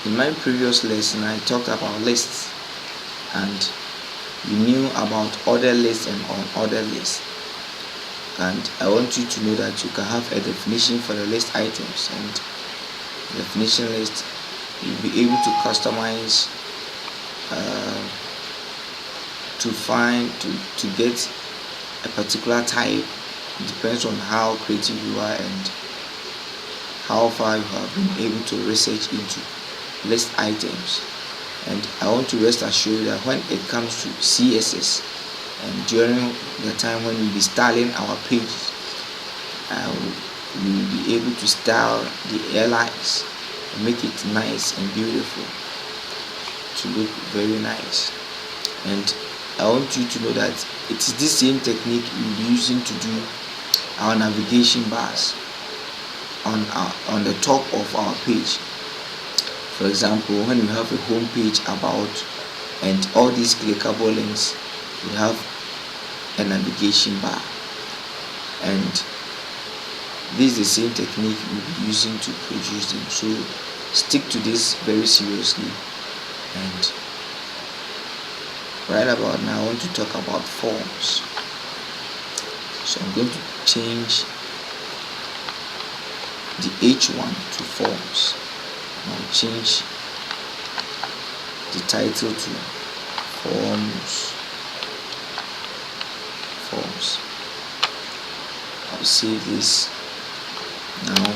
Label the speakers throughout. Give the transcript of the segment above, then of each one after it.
Speaker 1: In my previous lesson, I talked about lists, and you knew about order lists and unordered lists. And I want you to know that you can have a definition for the list items, and the definition list you'll be able to customize to get a particular type. It depends on how creative you are and how far you have been able to research into list items. And I want to rest assured that when it comes to CSS, and during the time when we'll be styling our pages, we will be able to style the airlines and make it nice and beautiful to look very nice. And I want you to know that it is this same technique we'll be using to do our navigation bars on the top of our page. For example, when you have a home page, about, and all these clickable links, you have a navigation bar, and this is the same technique we'll be using to produce them. So stick to this very seriously. And right about now I want to talk about forms. So I'm going to change the H1 to forms. I'll change the title to forms. I'll save this. Now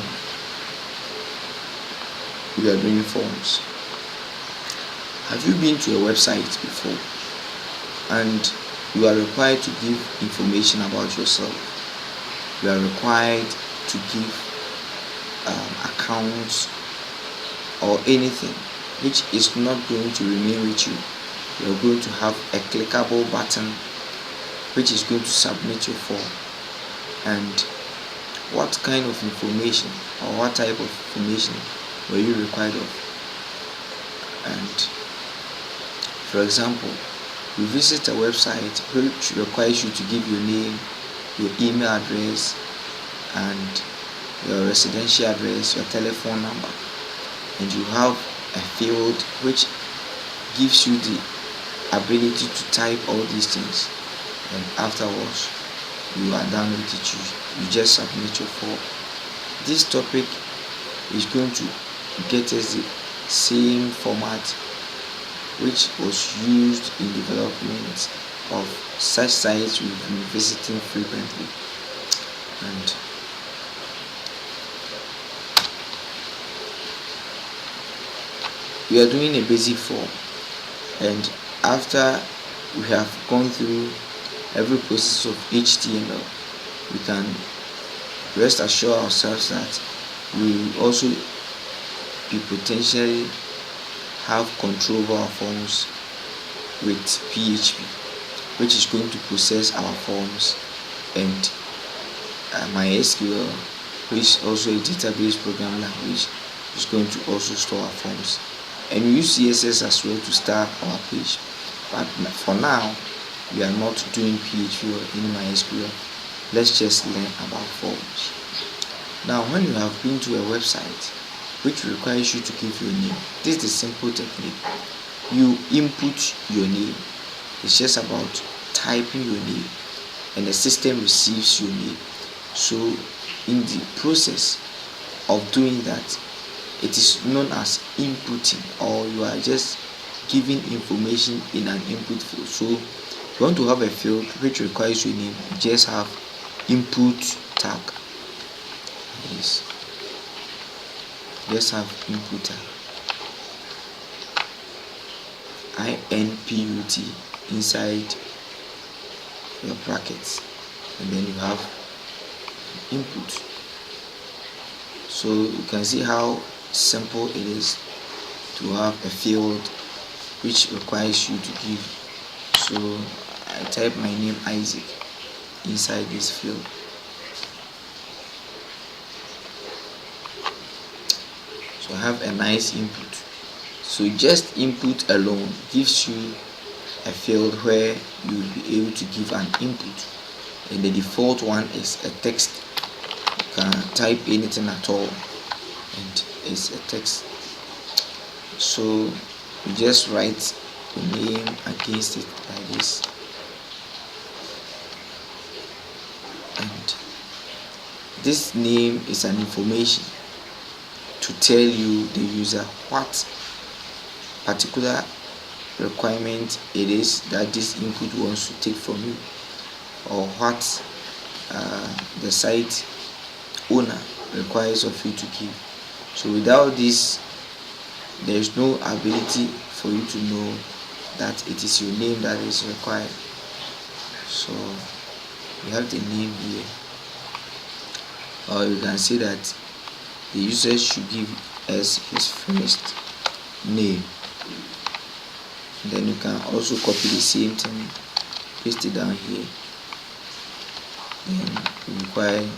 Speaker 1: we are doing forms. Have you been to a website before and you are required to give information about yourself? You are required to give accounts or anything which is not going to remain with you. You are going to have a clickable button which is going to submit your form. And what kind of information or what type of information were you required of? And for example, you visit a website which requires you to give your name, your email address, and your residential address, your telephone number, and you have a field which gives you the ability to type all these things, and afterwards you are done with it. You just submit your form. This topic is going to get us the same format which was used in development of such sites we've been visiting frequently. And we are doing a basic form, and after we have gone through every process of HTML, we can rest assure ourselves that we will also be potentially have control over our forms with PHP, which is going to process our forms, and MySQL, which is also a database programming language, is going to also store our forms. And we use CSS as well to start our page, but for now we are not doing PHP or any MySQL. Let's just learn about forms. Now, when you have been to a website which requires you to give your name, this is a simple technique. You input your name. It's just about typing your name, and the system receives your name. So in the process of doing that, it is known as inputting, or you are just giving information in an input field. So if you want to have a field which requires your name, you just have input tag. Yes, just have input tag, INPUT inside your brackets, and then you have input. So you can see how simple it is to have a field which requires you to give. So I type my name Isaac inside this field. So I have a nice input. So just input alone gives you a field where you will be able to give an input, and the default one is a text. You can type anything at all, and it's a text. So you just write the name against it like this, and this name is an information to tell you, the user, what particular requirement it is that this input wants to take from you, or what the site owner requires of you to give. So without this, there is no ability for you to know that it is your name that is required. So you have the name here, or you can say that the user should give us his first name. Then you can also copy the same thing, paste it down here. Then you require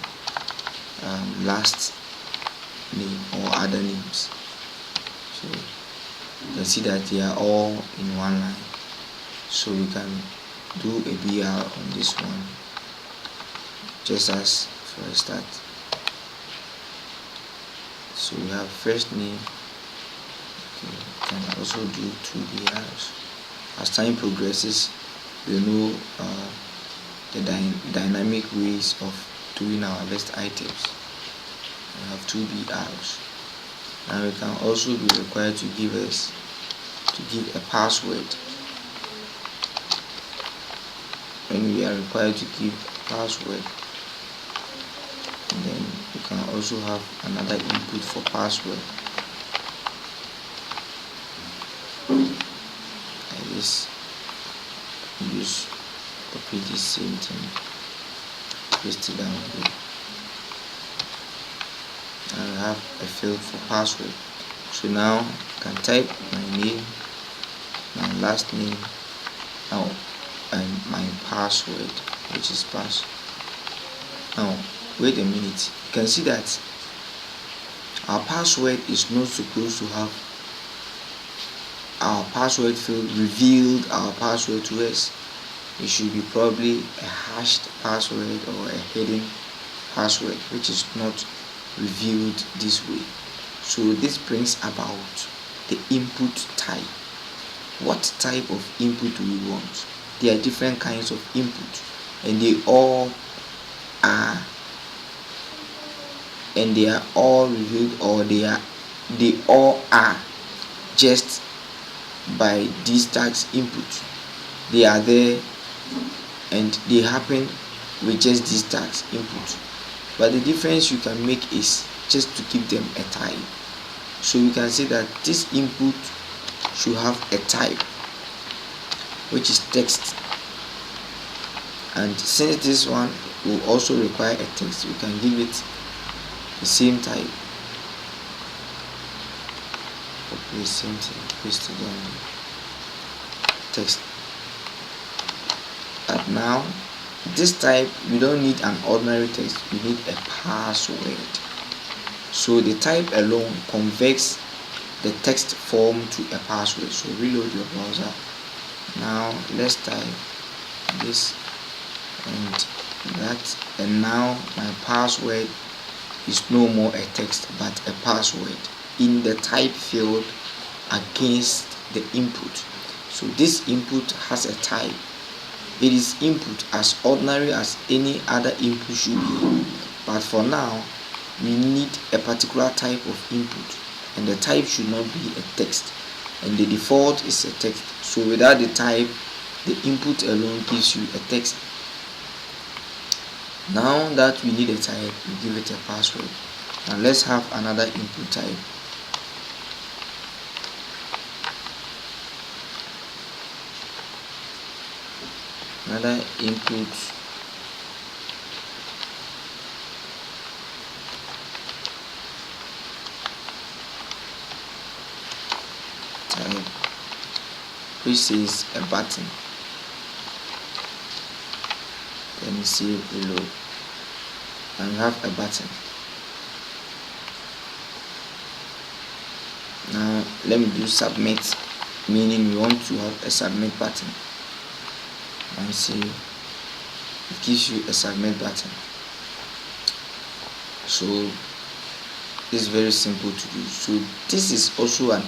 Speaker 1: last name or other names. So you can see that they are all in one line. So we can do a BR on this one, just as for a start. So we have first name. Okay, we can also do 2 BRs. As time progresses, we know the dynamic ways of doing our list items. We have 2 BRs. Now we can also be required to give a password. When we are required to give a password, and then we can also have another input for password like this. Use copy the same thing, paste it down here, and I have a field for password. So now I can type my name, my last name, now, and my password, which is pass. Now wait a minute, you can see that our password is not supposed to have our password field revealed our password to us. It should be probably a hashed password or a hidden password, which is not revealed this way. So this brings about the input type. What type of input do we want? There are different kinds of input, and they all are revealed, or they all are just by these tags input. They are there and they happen with just these tags input, but the difference you can make is just to give them a type. So you can say that this input should have a type, which is text, and since this one will also require a text, we can give it the same type. Copy the same thing, paste it down, text. And now this type, we don't need an ordinary text, we need a password. So the type alone converts the text form to a password. So reload your browser. Now let's type this and that, and now my password is no more a text but a password in the type field against the input. So this input has a type. It is input as ordinary as any other input should be, but for now we need a particular type of input, and the type should not be a text, and the default is a text. So without the type, the input alone gives you a text. Now that we need a type, we give it a password. Now let's have another input type. Another input type, which says a button. Let me see below, and we have a button. Now let me do submit, meaning we want to have a submit button, and see it gives you a submit button. So it's very simple to do. So this is also an